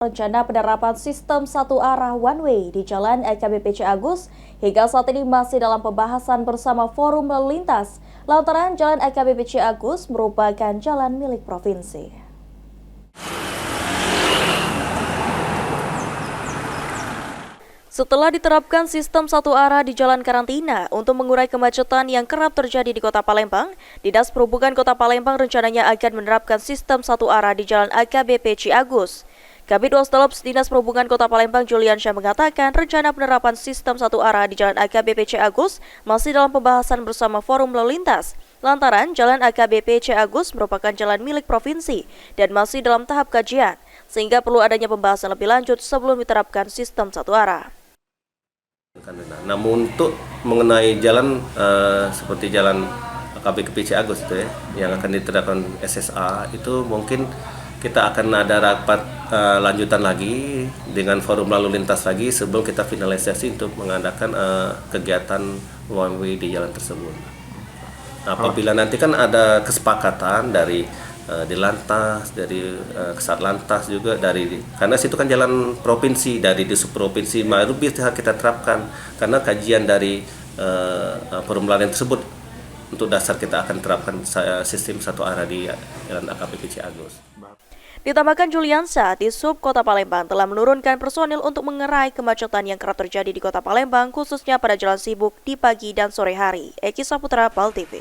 Rencana penerapan sistem satu arah one way di Jalan AKBP Ciagus hingga saat ini masih dalam pembahasan bersama Forum Lalu Lintas lantaran Jalan AKBP Ciagus merupakan jalan milik provinsi. Setelah diterapkan sistem satu arah di Jalan Karantina untuk mengurai kemacetan yang kerap terjadi di Kota Palembang, Dinas Perhubungan Kota Palembang rencananya akan menerapkan sistem satu arah di Jalan AKBP Ciagus. Kabid Wasdalops Dinas Perhubungan Kota Palembang Juliansyah mengatakan rencana penerapan sistem satu arah di Jalan AKBP Ciagus masih dalam pembahasan bersama Forum Lalu Lintas. Lantaran Jalan AKBP Ciagus merupakan jalan milik provinsi dan masih dalam tahap kajian, sehingga perlu adanya pembahasan lebih lanjut sebelum diterapkan sistem satu arah. Namun untuk mengenai jalan seperti jalan AKBP Ciagus itu yang akan diterapkan SSA itu mungkin kita akan ada rapat lanjutan lagi dengan Forum Lalu Lintas lagi sebelum kita finalisasi untuk mengadakan kegiatan one way di jalan tersebut. Apabila nanti kan ada kesepakatan dari di lantas, dari Kesat Lantas juga karena situ kan jalan provinsi, dari di provinsi baru bisa kita terapkan karena kajian dari Forum Lalu Lintas tersebut untuk dasar kita akan terapkan sistem satu arah di jalan AKBP Ciagus. Ditambahkan Juliansyah, Disub Kota Palembang telah menurunkan personil untuk mengerai kemacetan yang kerap terjadi di Kota Palembang, khususnya pada jalan sibuk di pagi dan sore hari. Eki Saputra, PAL TV.